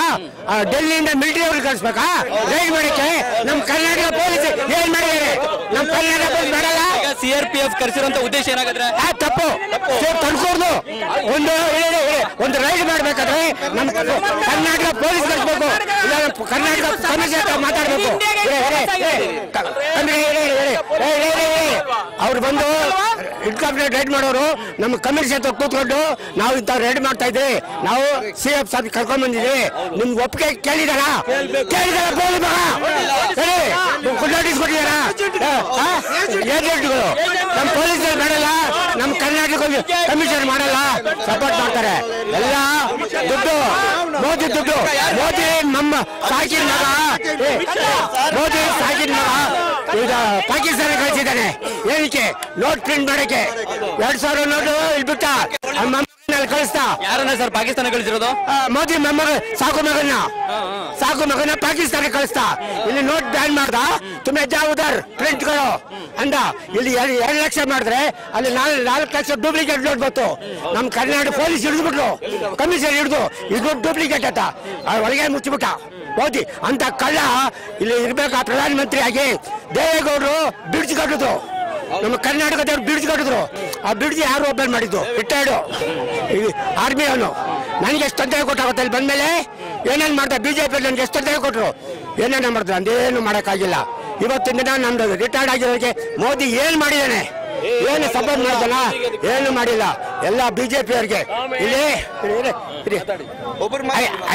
Speaker 6: ಡೆಲ್ಲಿಯಿಂದ ಮಿಲಿಟರಿ ಅವ್ರಿಗೆ ಕಳಿಸ್ಬೇಕಾ ರೈಡ್ ಮಾಡಕ್ಕೆ? ನಮ್ಮ ಕರ್ನಾಟಕ ಪೊಲೀಸ್ ಏನ್ ಮಾಡಿದ್ದಾರೆ? ನಮ್ಮ ಕರ್ನಾಟಕ ಪೊಲೀಸ್ ಮಾಡಲ್ಲ.
Speaker 1: CRPF ಕರೆಸಿರುವಂತ ಉದ್ದೇಶ ಏನಾಗಿದ್ರೆ
Speaker 6: ತಪ್ಪು ತಂದ್ಕೊಡ್ದು. ಒಂದು ರೈಡ್ ಮಾಡ್ಬೇಕಾದ್ರೆ ನಮ್ಮ ಕರ್ನಾಟಕ ಪೊಲೀಸ್ ಕಳಿಸ್ಬೇಕು, ಇಲ್ಲ ಕರ್ನಾಟಕ ಸಮಸ್ಯೆ ಮಾತಾಡ್ಬೇಕು. ಅವ್ರು ಬಂದು ಇನ್ಕಮ್ ರೈಡ್ ಮಾಡೋರು ನಮ್ಮ ಕಮಿಷನ್ ಹತ್ರ ಕೂತ್ಕೊಂಡು ನಾವು ಇಂಥ ರೈಡ್ ಮಾಡ್ತಾ ಇದ್ದೀವಿ, ನಾವು CF ಸಾಥ್ ಕರ್ಕೊಂಡ್ ಬಂದಿದ್ದೀವಿ, ನಿಮ್ಗೆ ಒಪ್ಪಿಗೆ ಕೇಳಿದಾರ ಪೊಲೀಸ್ ನೋಟಿಸ್ ಕೊಟ್ಟಿದಾರ? ಏಜೆಂಟ್ಗಳು ನಮ್ಮ ಪೊಲೀಸ್ ಮಾಡಲ್ಲ, ನಮ್ಮ ಕರ್ನಾಟಕ ಕಮಿಷನ್ ಮಾಡಲ್ಲ, ಸಪೋರ್ಟ್ ಮಾಡ್ತಾರೆ. ಎಲ್ಲ ದುಡ್ಡು ಮೋದಿ ದುಡ್ಡು. ಮೋದಿ ನಮ್ಮ ಸಾಕಿನ ಮಗ, ಮೋದಿ ಸಾಕಿನ ಮಗ ಈಗ ಪಾಕಿಸ್ತಾನ ಕಳಿಸಿದ್ದಾನೆ. ಏನಕ್ಕೆ? ನೋಟ್ ಪ್ರಿಂಟ್ ಮಾಡಕ್ಕೆ 2000 ನೋಟು ಇಲ್ಲಿ ಬಿಟ್ಟ ಕಳಿಸ್ತಾ.
Speaker 1: ಯಾರನ್ನ ಸರ್ ಪಾಕಿಸ್ತಾನ ಕಳಿಸಿರೋದು?
Speaker 6: ಮೋದಿ ಮೊಮ್ಮಗ ಸಾಕು ಮಗನ ಪಾಕಿಸ್ತಾನ ಕಳಿಸ್ತಾ. ಇಲ್ಲಿ ನೋಟ್ ಬ್ಯಾನ್ ಮಾಡ್ದ, ತುಮೆ ಜಾವುದರ್ ಪ್ರಿಂಟ್ಗಳು ಅಂದ. ಇಲ್ಲಿ 2 ಲಕ್ಷ ಮಾಡಿದ್ರೆ ಅಲ್ಲಿ 4 ಲಕ್ಷ ಡೂಪ್ಲಿಕೇಟ್ ನೋಟ್ ಬಂತು. ನಮ್ಮ ಕರ್ನಾಟಕ ಪೊಲೀಸ್ ಹಿಡಿದ್ಬಿಟ್ರು, ಕಮಿಷನ್ ಹಿಡಿದು ಇದು ಡೂಪ್ಲಿಕೇಟ್ ಅಂತ ಒಳಗೆ ಮುಚ್ಚಿಬಿಟ್ಟ ಮೋದಿ. ಅಂತ ಕಳ್ಳ ಇಲ್ಲಿ ಇರ್ಬೇಕಾ ಪ್ರಧಾನಮಂತ್ರಿ ಆಗಿ? ದೇವೇಗೌಡರು ಬ್ರಿಡ್ಜ್ ಕಟ್ಟಿದ್ರು, ನಮ್ಮ ಕರ್ನಾಟಕದವ್ರು ಬ್ರಿಡ್ಜ್ ಕಟ್ಟಿದ್ರು. ಆ ಬ್ರಿಡ್ಜ್ ಯಾರು ಓಪನ್ ಮಾಡಿದ್ದು? ರಿಟೈರ್ಡು ಆರ್ಮಿ ಅವನು. ನನಗೆ ಎಷ್ಟು ತೊಂದರೆ ಕೊಟ್ಟಾಗುತ್ತೆ ಅಲ್ಲಿ ಬಂದ್ಮೇಲೆ ಏನೇನು ಮಾಡ್ತಾರೆ ಬಿಜೆಪಿ? ನನಗೆ ಎಷ್ಟು ತೊಂದರೆ ಕೊಟ್ಟರು, ಏನೇನು ಮಾಡಿದ್ರು? ಅಂದೇನು ಮಾಡೋಕ್ಕಾಗಿಲ್ಲ. ಇವತ್ತಿನ ದಿನ ನಮ್ದು ರಿಟೈರ್ಡ್ ಆಗಿರೋರಿಗೆ ಮೋದಿ ಏನ್ ಮಾಡಿದ್ದಾನೆ? ಏನು ಸಪೋರ್ಟ್ ಮಾಡ್ತಾನ? ಏನು ಮಾಡಿಲ್ಲ. ಎಲ್ಲ ಬಿಜೆಪಿ ಅವ್ರಿಗೆ. ಇಲ್ಲಿ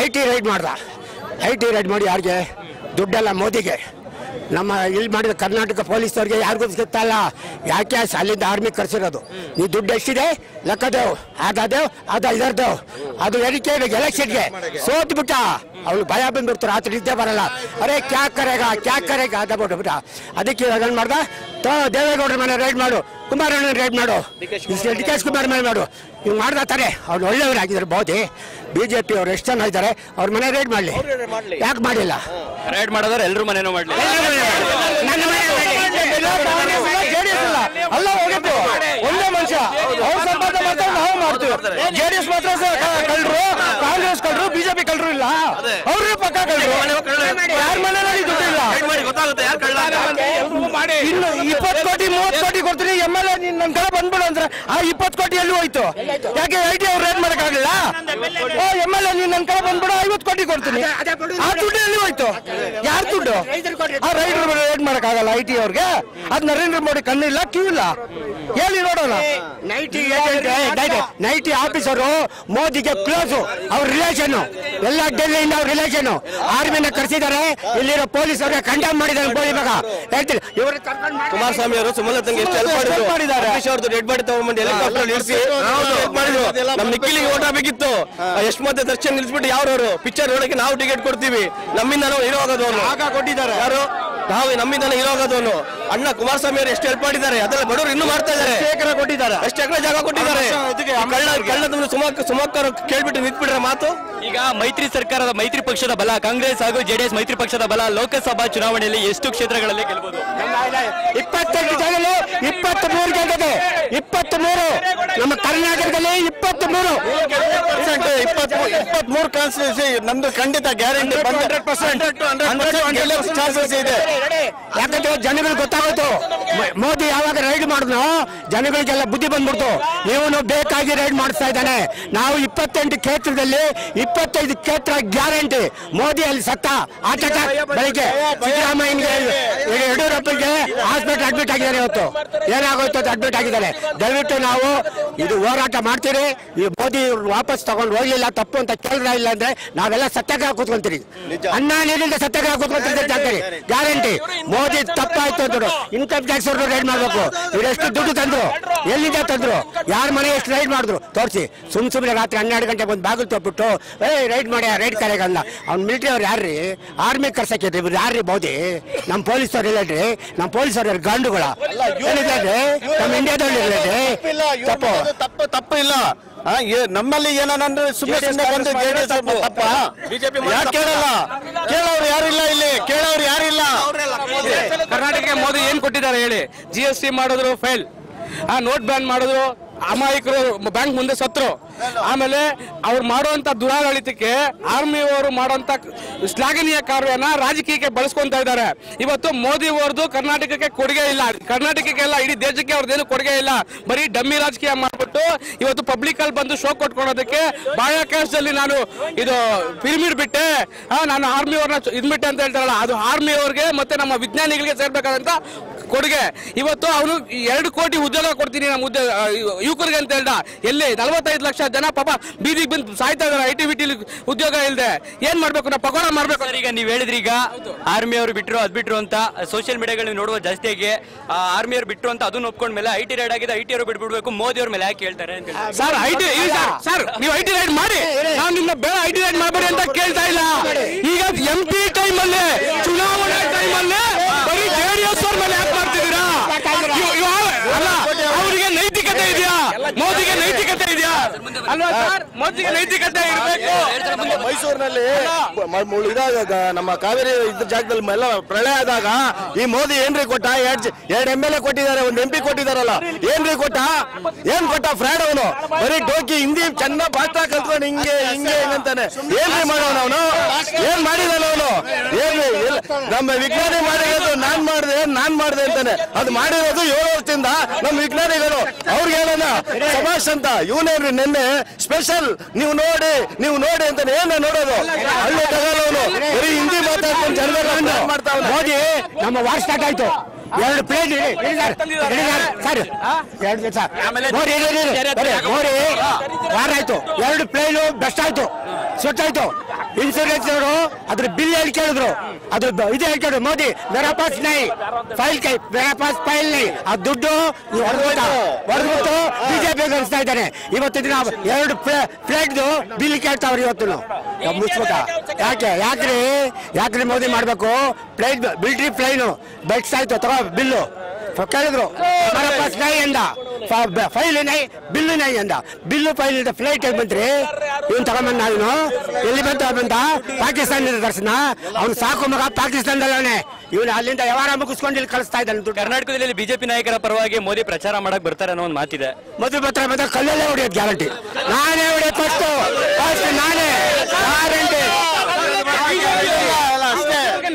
Speaker 6: IT ರೈಡ್ ಮಾಡ್ದ. IT ರೈಡ್ ಮಾಡಿ ಯಾರಿಗೆ? ದುಡ್ಡೆಲ್ಲ ಮೋದಿಗೆ. ನಮ್ಮ ಇಲ್ಲಿ ಮಾಡಿದ ಕರ್ನಾಟಕ ಪೊಲೀಸ್ ಅವ್ರಿಗೆ ಯಾರಿಗೂ ಸಿಗ್ತಲ್ಲ. ಯಾಕೆ? ಅಲ್ಲಿಂದ ಆರ್ಮಿ ಕರ್ಸಿರೋದು. ನೀ ದುಡ್ಡು ಎಷ್ಟಿದೆ ಲೆಕ್ಕದೇವ್, ಅದಾದೇವ್ ಇದರ್ದೇವ್. ಅದು ಏನಕ್ಕೆ? ಎಲೆಕ್ಷನ್ಗೆ ಸೋತ್ ಬಿಟ್ಟ, ಅವ್ಳು ಭಯ ಬಂದ್ಬಿಡ್ತು, ರಾತ್ರಿ ನಿದ್ದೆ ಬರಲ್ಲ. ಅರೆ ಕ್ಯಾ ಕರೆಗ ಅದ ಬಿಟ್ಟ. ಅದಕ್ಕೆ ಏನ್ ಮಾಡ್ದ? ದೇವೇಗೌಡರ ಮನೆ ರೈಡ್ ಮಾಡು, ಕುಮಾರಣ್ಣ ರೈಡ್ ಮಾಡು, ಡಿ ಕೆ ಕುಮಾರ್ ಮನೆ ಮಾಡು. ಇವ್ ಮಾಡ್ದ ತಾನೆ. ಅವ್ರು ಒಳ್ಳೆಯವರಾಗಿದ್ದಾರೆ. ಮೋದಿ ಬಿಜೆಪಿ ಅವ್ರು ಎಷ್ಟು ಜನ ಇದ್ದಾರೆ, ಅವ್ರ ಮನೆ ರೈಡ್ ಮಾಡ್ಲಿ. ಯಾಕೆ ಮಾಡಿಲ್ಲ?
Speaker 1: ರೈಡ್ ಮಾಡೋದ್ರೆ ಎಲ್ರು ಮನೇನೂ ಮಾಡ್ಲಿ.
Speaker 6: ಅಲ್ಲ ಹೋಗಿದ್ದು ಒಂದೇ ಮನುಷ್ಯ. ಅವ್ರು ಸಂಪಾದನೆ ಮಾಡ್ತಾರೆ, ನಾವು ಮಾಡ್ತೀವಿ. JDS ಮಾತ್ರ ಕಳ್ರು, ಕಾಂಗ್ರೆಸ್ ಕಳ್ರು, ಬಿಜೆಪಿ ಕಳ್ರು ಇಲ್ಲ. ಅವ್ರಿಗೆ ಪಕ್ಕ ಕಳ್ರು. ಯಾರ ಮನೆಯಲ್ಲಿ ದುಡ್ಡು ಇಲ್ಲ. ಇನ್ನು 20 ಕೋಟಿ 30 ಕೋಟಿ ಕೊಡ್ತೀನಿ MLA ನನ್ನ ಕಡೆ ಬಂದ್ಬಿಡು ಅಂದ್ರೆ ಆ 20 ಕೋಟಿ ಎಲ್ಲಿ ಹೋಯ್ತು? ಯಾಕೆ IT ಅವ್ರು ರೇಟ್ ಮಾಡಕ್ಕಾಗಲಿಲ್ಲ? MLA ನೀನ್ ನನ್ನ ಕಡೆ ಬಂದ್ಬಿಡು, 50 ಕೋಟಿ ಕೊಡ್ತೀನಿ. ಆ ದುಡ್ಡು ಎಲ್ಲಿ ಹೋಯ್ತು? ಯಾರ ದುಡ್ಡು? ಆ ರೈತರು ರೇಟ್ ಮಾಡಕ್ಕಾಗಲ್ಲ IT ಅವ್ರಿಗೆ. ಅದ್ ನರೇಂದ್ರ ಮೋದಿ ಕಣ್ಣಿಲ್ಲ, ಕ್ಯೂ ಇಲ್ಲ. ಹೇಳಿ ನೋಡೋಣ. ನೈಟಿ ಆಫೀಸರು ಮೋದಿಗೆ ಕ್ಲೋಸ್, ಅವ್ರ ರಿಲೇಷನ್ ಎಲ್ಲ ಡೆಲ್ಲಿಯಿಂದ ಅವ್ರ ರಿಲೇಷನ್. ಆರ್ಮಿನ ಕರ್ಸಿದ್ದಾರೆ, ಇಲ್ಲಿರೋ ಪೊಲೀಸ್ ಅವ್ರಿಗೆ ಕಂಡಮ್ ಮಾಡಿದ್ದಾರೆ. ಮೋದಿ ಮಗ ಹೇಳ್ತೀನಿ, ಇವರು
Speaker 3: ಕುಮಾರಸ್ವಾಮಿ ಅವರು ಸುಮಲತಂಗೆ ಎಷ್ಟು ಹೆಲ್ಪ್ ಮಾಡಿದ್ದಾರೆ. ಅವ್ರದ್ದು ಡೆಡ್ ಬಾಡಿ ತಗೊಂಡ್ಬಂದು ಹೆಲಿಕಾಪ್ಟರ್ ನಿಲ್ಲಿಸಿ ಹೆಲ್ಪ್ ಮಾಡಿದ್ರು. ನಮ್ಮ ನಿಖಿಲಿಗೆ ಓಟ್ ಹಾಕಬೇಕಿತ್ತು. ಎಷ್ಟು ಮತ್ತೆ ದರ್ಶನ್ ನಿಲ್ಸ್ಬಿಟ್ಟು ಯಾವ್ರವರು ಪಿಕ್ಚರ್ ನೋಡಕ್ಕೆ ನಾವು ಟಿಕೆಟ್ ಕೊಡ್ತೀವಿ, ನಮ್ಮಿಂದ ನಾವು ಹೀರೋ ಆಗೋದವನು ಕೊಟ್ಟಿದ್ದಾರೆ. ಯಾರು? ನಾವು ನಮ್ಮಿಂದ ಹೀರೋ ಆಗೋದವನು. ಅಣ್ಣ ಕುಮಾರಸ್ವಾಮಿ ಅವರು ಎಷ್ಟು ಹೆಲ್ಪ್ ಮಾಡಿದ್ದಾರೆ, ಅದೆಲ್ಲ ಬಡವರು ಇನ್ನೂ ಮಾಡ್ತಾ ಇದ್ದಾರೆ. ಕೊಟ್ಟಿದ್ದಾರೆ, ಎಷ್ಟು ಎಕರೆ ಜಾಗ ಕೊಟ್ಟಿದ್ದಾರೆ. ಕಳ್ಳ ಸುಮಕ್ಕರು ಕೇಳ್ಬಿಟ್ಟು ನಿಂತ್ಬಿಟ್ರೆ ಮಾತು.
Speaker 1: ಈಗ ಮೈತ್ರಿ ಸರ್ಕಾರದ ಮೈತ್ರಿ ಪಕ್ಷದ ಬಲ, ಕಾಂಗ್ರೆಸ್ ಹಾಗೂ JDS ಮೈತ್ರಿ ಪಕ್ಷದ ಬಲ ಲೋಕಸಭಾ ಚುನಾವಣೆಯಲ್ಲಿ ಎಷ್ಟು ಕ್ಷೇತ್ರಗಳಲ್ಲಿ ಗೆಲ್ಲಬಹುದು?
Speaker 6: 28 ಜಾಗದಲ್ಲಿ 23 ಗೆದ್ದಿದೆ. 23 ನಮ್ಮ ಕರ್ನಾಟಕದಲ್ಲಿ 23
Speaker 3: 23 ಕಾನ್ಸ್ಟಿಟ್ಯೂನ್ಸಿ ನಮ್ದು ಖಂಡಿತ ಗ್ಯಾರಂಟಿ 100% ಚಾನ್ಸಸ್ ಇದೆ.
Speaker 6: ಯಾಕಂದ್ರೆ ಜನಗಳಿಗೆ ಗೊತ್ತಾಗೋಯ್ತು ಮೋದಿ ಯಾವಾಗ ರೈಡ್ ಮಾಡಿದ್ನೋ ಜನಗಳಿಗೆಲ್ಲ ಬುದ್ಧಿ ಬಂದ್ಬಿಡ್ತು. ಇವನು ಬೇಕಾಗಿ ರೈಡ್ ಮಾಡಿಸ್ತಾ ಇದ್ದಾನೆ. ನಾವು 28 ಕ್ಷೇತ್ರದಲ್ಲಿ 25 ಕ್ಷೇತ್ರ ಗ್ಯಾರಂಟಿ. ಮೋದಿ ಅಲ್ಲಿ ಸತ್ತ ಹಾರ್ಟ್ ಅಟ್ಯಾಕ್ ಬೆಳಿಗ್ಗೆ. ಸಿದ್ದರಾಮಯ್ಯನಿಗೆ ಯಡಿಯೂರಪ್ಪಗೆ ಹಾಸ್ಪಿಟಲ್ ಅಡ್ಮಿಟ್ ಆಗಿದ್ದಾರೆ. ಇವತ್ತು ಏನಾಗೋಯ್ತು ಅಂತ ಅಡ್ಮಿಟ್ ಆಗಿದ್ದಾರೆ. ದಯವಿಟ್ಟು ನಾವು ಇದು ಹೋರಾಟ ಮಾಡ್ತೀರಿ. ಈ ಮೋದಿ ವಾಪಸ್ ತಗೊಂಡು ಹೋಗ್ಲಿಲ್ಲ ತಪ್ಪು ಅಂತ ಕೇಳಿದ್ರೆ ಇಲ್ಲ ಅಂದ್ರೆ ನಾವೆಲ್ಲ ಸತ್ಯಾಗ್ರಹ ಕೂತ್ಕೊಂತೀರಿ. ಅನ್ನ ನೀರಿಂದ ಸತ್ಯಾಗ್ರಹ ಕೂತ್ಕೊಂತೀರಿ. ಗ್ಯಾರಂಟಿ ಮೋದಿ ತಪ್ಪಾಯ್ತು ಅಂದ್ರು. ಇನ್ಕಮ್ ಟ್ಯಾಕ್ಸ್ ಅವ್ರನ್ನ ರೈಡ್ ಮಾಡ್ಬೇಕು. ಇವರೆಷ್ಟು ದುಡ್ಡು ತಂದ್ರು, ಎಲ್ಲಿಂದ ತಂದ್ರು, ಯಾರ ಮನೆ ಎಷ್ಟು ರೈಡ್ ಮಾಡಿದ್ರು ತೋರಿಸಿ. ಸುಮ್ಮನೆ ರಾತ್ರಿ 12 ಗಂಟೆಗೆ ಒಂದು ಬಾಗಿಲು ತೋಪಿಟ್ಟು ರೈಡ್ ಮಾಡಿ ರೈಡ್ ಕರೆಗಲ್ಲ. ಅವ್ನು ಮಿಲಿಟರಿ ಅವ್ರು ಯಾರ್ರಿ? ಆರ್ಮಿ ಕರ್ಸಕ್ಕೆ ಇವ್ರು ಯಾರ್ರಿ ಮೋದಿ? ನಮ್ಮ ಪೊಲೀಸ್ ಅವ್ರು ಇಲ್ಲಡ್ರಿ, ನಮ್ಮ ಪೊಲೀಸ್ ಅವ್ರ ಗಂಡುಗಳ ಏನಿದೆ ನಮ್ಮ ಇಂಡಿಯಾದಲ್ಲಿ ಇರಲಿ
Speaker 3: ತಪ್ಪು ಇಲ್ಲ. ನಮ್ಮಲ್ಲಿ ಏನಂದ್ರೆ ಸುಮ್ಮನೆ ಬಂದು ಜೆಡಿಎಸ್ ತಪ್ಪ ಯಾಕೆ ಕೇಳಲ್ಲ? ಕೇಳೋರು ಯಾರಿಲ್ಲ ಇಲ್ಲಿ, ಕೇಳೋರು ಯಾರಿಲ್ಲ.
Speaker 1: ಕರ್ನಾಟಕಕ್ಕೆ ಮೋದಿ ಏನ್ ಕೊಟ್ಟಿದ್ದಾರೆ ಹೇಳಿ? GST ಮಾಡಿದ್ರು ಫೇಲ್, ನೋಟ್ ಬ್ಯಾನ್ ಮಾಡಿದ್ರು, ಅಮಾಯಕರು ಬ್ಯಾಂಕ್ ಮುಂದೆ ಸತ್ರು. ಆಮೇಲೆ ಅವ್ರು ಮಾಡುವಂತ ದುರಾಡಳಿತಕ್ಕೆ ಆರ್ಮಿಯವರು ಮಾಡುವಂತ ಶ್ಲಾಘನೀಯ ಕಾರ್ಯನ ರಾಜಕೀಯಕ್ಕೆ ಬಳಸ್ಕೊಂತ ಇದ್ದಾರೆ. ಇವತ್ತು ಮೋದಿ ಅವರದು ಕರ್ನಾಟಕಕ್ಕೆ ಕೊಡುಗೆ ಇಲ್ಲ, ಕರ್ನಾಟಕಕ್ಕೆಲ್ಲ ಇಡೀ ದೇಶಕ್ಕೆ ಅವ್ರದ್ದೇನು ಕೊಡುಗೆ ಇಲ್ಲ. ಬರೀ ಡಮ್ಮಿ ರಾಜಕೀಯ ಮಾಡ್ಬಿಟ್ಟು ಇವತ್ತು ಪಬ್ಲಿಕ್ ಅಲ್ಲಿ ಬಂದು ಶೋ ಕೊಟ್ಕೊಳೋದಕ್ಕೆ ಬಾಹ್ಯಾಕಾಶದಲ್ಲಿ ನಾನು ಇದು ಪಿರಮಿಡ್ ಬಿಟ್ಟೆ, ನಾನು ಆರ್ಮಿ ಅವ್ರನ್ನ ಇದ್ಬಿಟ್ಟೆ ಅಂತ ಹೇಳ್ತಾರಲ್ಲ, ಅದು ಆರ್ಮಿ ಅವ್ರಿಗೆ ಮತ್ತೆ ನಮ್ಮ ವಿಜ್ಞಾನಿಗಳಿಗೆ ಸೇರ್ಬೇಕಾದಂತ ಕೊಡುಗೆ. ಇವತ್ತು ಅವನು 2 ಕೋಟಿ ಉದ್ಯೋಗ ಕೊಡ್ತೀನಿ ನಮ್ಮ ಯುವಕರಿಗೆ ಅಂತ ಹೇಳ್ದ. ಎಲ್ಲಿ 45 ಲಕ್ಷ ಜನ ಪಾಪ ಬೀದಿಗೆ ಬಂದು ಸಾಯ್ತಾ ಇದಾರೆ IT BT ಉದ್ಯೋಗ ಇಲ್ಲದೆ. ಏನ್ ಮಾಡ್ಬೇಕು? ನಾವು ಪಕೋಡ ಮಾಡ್ಬೇಕು. ಈಗ ನೀವ್ ಹೇಳಿದ್ರಿ, ಈಗ ಆರ್ಮಿ ಅವರು ಬಿಟ್ರು ಅದ್ ಬಿಟ್ರು ಅಂತ ಸೋಷಿಯಲ್ ಮೀಡಿಯಾಗಳು ನೋಡುವ ಜಾಸ್ತಿಯಾಗಿ ಆರ್ಮಿ ಅವ್ರು ಬಿಟ್ರು ಅಂತ ಅದನ್ನ ಒಪ್ಕೊಂಡ್ಮೇಲೆ IT ರೈಡ್ ಆಗಿದೆ, IT ಅವರು ಬಿಟ್ಬಿಡ್ಬೇಕು, ಮೋದಿ ಅವ್ರ ಮೇಲೆ ಯಾಕೆ ಹೇಳ್ತಾರೆ ಅಂತ. ಸರ್ ಸರ್ ನೀವು IT ರೈಡ್ ಮಾಡಿ, ನಾವು ನಿಮ್ನ ಬೇಡ IT ರೈಡ್ ಮಾಡಬೇಡಿ ಅಂತ ಕೇಳ್ತಾ ಇಲ್ಲ. ಈಗ MP ಟೈಮ್ ಅಲ್ಲಿ, ಚುನಾವಣೆ ಟೈಮ್ ಅಲ್ಲಿ ಬರೀ JDS ಅವ್ರ ಮೇಲೆ ಯಾಕೆ ಮಾಡ್ತಿದ್ದೀರಾ? ಅಲ್ಲ, ಅವರಿಗೆ ನೈತಿಕತೆ ಇದೆಯಾ? ಮೋದಿಗೆ ನೈತಿಕತೆ ಇದೆಯಾ? ಅಲ್ವಾ ಸರ್? ಮೋದಿಗೆ ನೈತಿಕತೆ ಇರಬೇಕು.
Speaker 3: ಮೈಸೂರಿನಲ್ಲಿ ನಮ್ಮ ಕಾವೇರಿ ಇದ್ರ ಜಾಗದಲ್ಲಿ ಎಲ್ಲ ಪ್ರಳಯ ಆದಾಗ ಈ ಮೋದಿ ಏನ್ರಿ ಕೊಟ್ಟ? 2 MLA ಕೊಟ್ಟಿದ್ದಾರೆ, 1 MP ಕೊಟ್ಟಿದಾರಲ್ಲ, ಏನ್ರಿ ಕೊಟ್ಟ? ಏನ್ ಕೊಟ್ಟ? ಫ್ರಾಡ್ ಅವನು. ಬರೀ ಡೋಕಿ ಹಿಂದಿ ಚೆನ್ನಾಗಿ ಭಾಷಾ ಕಲ್ತ್ಕೊಂಡು ಹಿಂಗೆ ಹಿಂಗಂತಾನೆ. ಏನ್ರಿ ಮಾಡೋನು ಅವನು? ಏನ್ ಮಾಡಿದಾನ ಅವನು? ಏನ್ರಿ ನಮ್ಮ ವಿಜ್ಞಾನಿ ಮಾಡಿರೋದು ನಾನ್ ಮಾಡ್ದೆ ಅಂತಾನೆ. ಅದು ಮಾಡಿರೋದು 7 ವರ್ಷದಿಂದ ನಮ್ಮ ವಿಜ್ಞಾನಿಗಳು. ಅವ್ರಿಗೆ ಹೇಳೋಣ ಸಭಾಷ್ ಅಂತ. ಇವನೇನ್ರಿ ನಿನ್ನೆ ಸ್ಪೆಷಲ್ ನೀವು ನೋಡಿ ಅಂತ ಏನ ನೋಡೋದು? ಅಲ್ಲೇ ತಗೊಳ್ಳೋನು ಬರೀ ಹಿಂದಿ ಮಾತಾಡ್ಕೊಂಡು ಜನಗಳ ಮಾಡ್ತಾ.
Speaker 6: ಮೋದಿ ನಮ್ಮ ವಾರ್ ಸ್ಟಾರ್ಟ್ ಆಯ್ತು. 2 ಪ್ಲೇನ್ ಸರ್, 2 ದಿವಸ ಮೋದಿ ವಾರ ಆಯ್ತು. 2 ಪ್ಲೇನ್ ಬೆಸ್ಟ್ ಆಯ್ತು, ಸುಟ್ಟಾಯ್ತು. ಇನ್ಸೂರೆನ್ಸ್ ಅವರು ಅದ್ರ ಬಿಲ್ ಹೇಳಿ ಕೇಳಿದ್ರು, ಅದ್ರ ಇದು ಹೇಳ್ಕೊಂಡ್ರು. ಮೋದಿ ಮೇರಾ ಪಾಸ್ ನೈ ಫೈಲ್ ಕೈ, ಮೇರಾ ಪಾಸ್ ಫೈಲ್ ನೈ. ಆ ದುಡ್ಡು ಹೊಡೆದ್ಬಿಟ್ಟು ಬಿಜೆಪಿ ಕಳಿಸ್ತಾ ಇದ್ದಾನೆ. ಇವತ್ತು ದಿನ 2 ಪ್ಲೇಟ್ದು ಬಿಲ್ ಕೇಳ್ತಾವ್ರಿ ಇವತ್ತು ಮುಚ್ಬಿಟ್ಟ. ಯಾಕ್ರಿ ಮೋದಿ ಮಾಡ್ಬೇಕು? ಪ್ಲೇಟ್ ಮಿಲಿಟರಿ ಪ್ಲೈನು ಬೆಟ್ಸ್ ಆಯ್ತು, ತಗೋ ಬಿಲ್ಲು ಕೇಳಿದ್ರು. ಮೇರಾ ಪಾಸ್ ನೈ ಅಂದ, ಫೈಲ್ ನೈ, ಬಿಲ್ಲು ನೈ ಅಂದ. ಬಿಲ್ಲು ಫೈಲ್ ಇದ್ದ ಫ್ಲೈಟ್ ಬಂದ್ರಿ ಇವನ್ ತಗೊಂಬಂದ. ಅವನು ಎಲ್ಲಿ ಬಂದ? ಪಾಕಿಸ್ತಾನದ ದರ್ಶನ. ಅವ್ನು ಸಾಕು ಮಗ ಪಾಕಿಸ್ತಾನದಲ್ಲೇ. ಇವನು ಅಲ್ಲಿಂದ ವ್ಯವಹಾರ ಮುಗಿಸ್ಕೊಂಡು ಇಲ್ಲಿ ಕಳಿಸ್ತಾ ಇದ್ದಾನೆ.
Speaker 1: ಕರ್ನಾಟಕದಲ್ಲಿ ಬಿಜೆಪಿ ನಾಯಕರ ಪರವಾಗಿ ಮೋದಿ ಪ್ರಚಾರ ಮಾಡಕ್ ಬರ್ತಾರೆ ಅನ್ನೋ ಒಂದು ಮಾತಿದೆ.
Speaker 6: ಮದುವೆ ಬರ್ತಾರೆ, ಕಲ್ಲಲ್ಲೇ ಹೊಡೆಯೋದು ಗ್ಯಾರಂಟಿ. ನಾನೇ ಹೊಡೆಯೋದು ಫಸ್ಟ್ ನಾನೇ ಗ್ಯಾರಂಟಿ.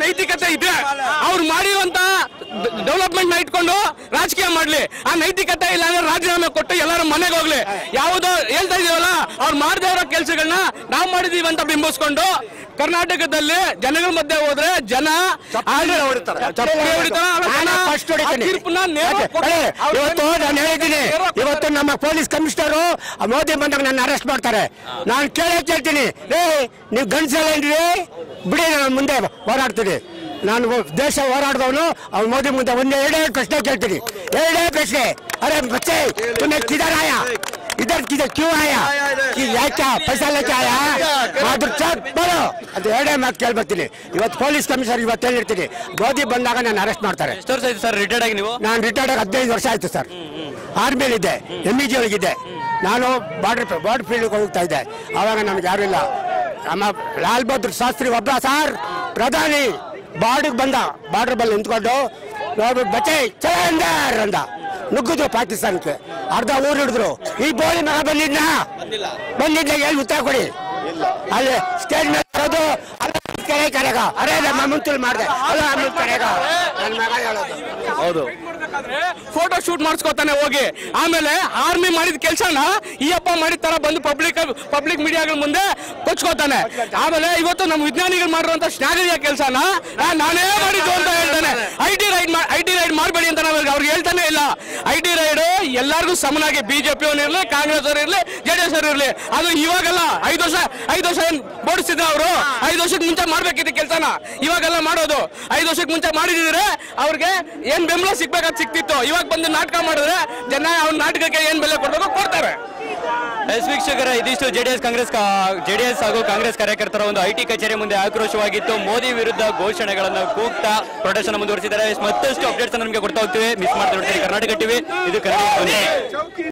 Speaker 1: ನೈತಿಕತೆ ಇದೆ. ಅವ್ರು ಮಾಡಿರುವಂತ ಡೆವಲಪ್ಮೆಂಟ್ ನ ಇಟ್ಕೊಂಡು ರಾಜಕೀಯ ಮಾಡ್ಲಿ. ಆ ನೈತಿಕತೆ ಇಲ್ಲ ಅಂದ್ರೆ ರಾಜೀನಾಮೆ ಕೊಟ್ಟು ಎಲ್ಲರೂ ಮನೆಗೆ ಹೋಗ್ಲಿ. ಯಾವುದೋ ಹೇಳ್ತಾ ಇದೀವಲ್ಲ, ಅವ್ರು ಮಾಡದೇ ಇರೋ ಕೆಲಸಗಳನ್ನ ನಾವು ಮಾಡಿದೀವಿ ಅಂತ ಬಿಂಬಿಸ್ಕೊಂಡು ಕರ್ನಾಟಕದಲ್ಲಿ ಜನಗಳ ಮಧ್ಯೆ ಹೋದ್ರೆ ಜನ
Speaker 6: ಇವತ್ತು ನಮ್ಮ ಪೊಲೀಸ್ ಕಮಿಷನರು ಮೋದಿ ಬಂದಾಗ ನನ್ನ ಅರೆಸ್ಟ್ ಮಾಡ್ತಾರೆ. ನಾನು ಕೇಳ್ತೀನಿ, ನೀವು ಗಂಡಸೇನ್ರಿ ಬಿಡಿ, ನಾನು ಮುಂದೆ ಹೋರಾಡ್ತೀನಿ. ನಾನು ದೇಶ ಹೋರಾಡಿದವನು. ಅವ್ನು ಮೋದಿ ಮುಂದೆ 2 ಪ್ರಶ್ನೆ ಕೇಳ್ತೀನಿ. 2 ಪ್ರಶ್ನೆ. ಅರೆ ಬಚ್ಚೆ तुम्हें किधर आया, इधर क्यों आया, क्या पैसा लेके आया, ಬರೋ ಅದು 2 ಮಾತು ಕೇಳ್ಬರ್ತೀನಿ. ಇವತ್ತು ಪೊಲೀಸ್ ಕಮಿಷನರ್ ಇವತ್ತು ಹೇಳಿರ್ತೀನಿ, ಮೋದಿ ಬಂದಾಗ ನಾನು ಅರೆಸ್ಟ್ ಮಾಡ್ತಾರೆ.
Speaker 1: ಎಷ್ಟು ವರ್ಷ ಆಯ್ತು ಸರ್ ರಿಟೈರ್ಡ್ ಆಗಿ ನೀವು?
Speaker 6: ನಾನು ರಿಟೈರ್ಡ್ ಆಗಿ 15 ವರ್ಷ ಆಯ್ತು ಸರ್. ಆರ್ಮಿಯಲ್ಲಿದ್ದೆ, MEG ಒಳಗಿದ್ದೆ. ನಾನು ಬಾರ್ಡರ್ ಫೀಲ್ಡ್ಗೆ ಹೋಗ್ತಾ ಇದ್ದೆ. ಆವಾಗ ನಮ್ಗೆ ಯಾರು ಇಲ್ಲ. ನಮ್ಮ ಲಾಲ್ ಬಹದ್ದೂರ್ ಶಾಸ್ತ್ರಿ ಒಬ್ಬ ಸರ್ ಪ್ರಧಾನಿ ಬಾರ್ಡರ್ಗೆ ಬಂದ. ಬಾರ್ಡರ್ ಬಲ್ಲಿ ನಿಂತ್ಕೊಂಡು ನೋಡ್ಬಿಟ್ಟು ಬಚ್ಚೆ ಚಲಂದರ್ ಅಂದ. ನುಗ್ಗಿದ್ರು ಪಾಕಿಸ್ತಾನಕ್ಕೆ, ಅರ್ಧ ಊರು ಹಿಡಿದ್ರು. ಈ ಬೋಳಿ ಮಗ ಬಂದಿದ್ದ ಹೇಳಿ ಉತ್ತರ ಕೊಡಿ. ಅಲ್ಲಿ ಸ್ಟೇಜ್ ಮೇಲೆ ಬರೋದು ಕರೆಗ ಅರೇ ನಮ್ಮ ಮುಂತುಲ್ ಮಾಡಿದೆ ಅಲ್ಲ ಕರೆಗ ನನ್ನ ಮಗ ಹೇಳೋದು.
Speaker 7: ಹೌದು, ಫೋಟೋ ಶೂಟ್ ಮಾಡಿಸ್ಕೊತಾನೆ ಹೋಗಿ, ಆಮೇಲೆ ಆರ್ಮಿ ಮಾಡಿದ ಕೆಲಸನ ಈ ಅಪ್ಪ ಮಾಡಿದ ತರ ಬಂದು ಪಬ್ಲಿಕ್ ಮೀಡಿಯಾಗಳ ಮುಂದೆ ಕೊಚ್ಕೋತಾನೆ. ಆಮೇಲೆ ಇವತ್ತು ನಮ್ಮ ವಿಜ್ಞಾನಿಗಳು ಮಾಡಿರುವಂತ ಶ್ಲಾಘನೀಯ ಕೆಲಸನ ನಾನೇ ಮಾಡಿದ್ದು ಅಂತ ಹೇಳ್ತಾನೆ. ಐ ಟಿ ರೈಡ್ ಮಾಡಬೇಡಿ ಅಂತ ನಾವು ಅವ್ರಿಗೆ ಹೇಳ್ತಾನೆ ಇಲ್ಲ. ಐ ಟಿ ರೈಡ್ ಎಲ್ಲರಿಗೂ ಸಮನಾಗಿ, ಬಿಜೆಪಿ ಅವನಿರ್ಲಿ, ಕಾಂಗ್ರೆಸ್ ಅವ್ರು ಇರ್ಲಿ, JDS ಅವ್ರು ಇರ್ಲಿ, ಅದು ಇವಾಗಲ್ಲ. 5 ವರ್ಷ ಏನ್ ಬೋಡಿಸಿದ್ರು ಅವರು, 5 ವರ್ಷಕ್ಕೆ ಮುಂಚೆ ಮಾಡ್ಬೇಕಿತ್ತು ಕೆಲಸನ, ಇವಾಗೆಲ್ಲ ಮಾಡೋದು. 5 ವರ್ಷಕ್ಕೆ ಮುಂಚೆ ಮಾಡಿದ್ರೆ ಅವ್ರಿಗೆ ಏನ್ ಬೆಂಬಲ ಸಿಗ್ಬೇಕಾದ್ ಸಿಕ್ತಿತ್ತು. ಇವಾಗ ಬಂದು ನಾಟಕ ಮಾಡಿದ್ರೆ ಜನ ಅವ್ರ ನಾಟಕಕ್ಕೆ ಏನ್ ಬೆಲೆ ಕೊಡ್ಬೇಕು ಕೊಡ್ತಾರೆ.
Speaker 1: ವೀಕ್ಷಕರ, ಇದಿಷ್ಟು ಜೆಡಿಎಸ್ ಹಾಗೂ ಕಾಂಗ್ರೆಸ್ ಕಾರ್ಯಕರ್ತರ ಒಂದು ಐಟಿ ಕಚೇರಿ ಮುಂದೆ ಆಕ್ರೋಶವಾಗಿತ್ತು. ಮೋದಿ ವಿರುದ್ಧ ಘೋಷಣೆಗಳನ್ನು ಕೂಗ್ತಾ ಪ್ರೊಟೆಕ್ಷನ್ ಮುಂದುವರಿಸಿದ್ದಾರೆ. ಮತ್ತಷ್ಟು ಅಪ್ಡೇಟ್ಸ್ ನಮಗೆ ಕೊಡ್ತಾ ಹೋಗ್ತೀವಿ. ಮಿಸ್ ಮಾಡ್ತಾ ನೋಡ್ತೀವಿ ಕರ್ನಾಟಕ ಟಿವಿ. ಇದು ಕನ್ನಡ ಧ್ವನಿ.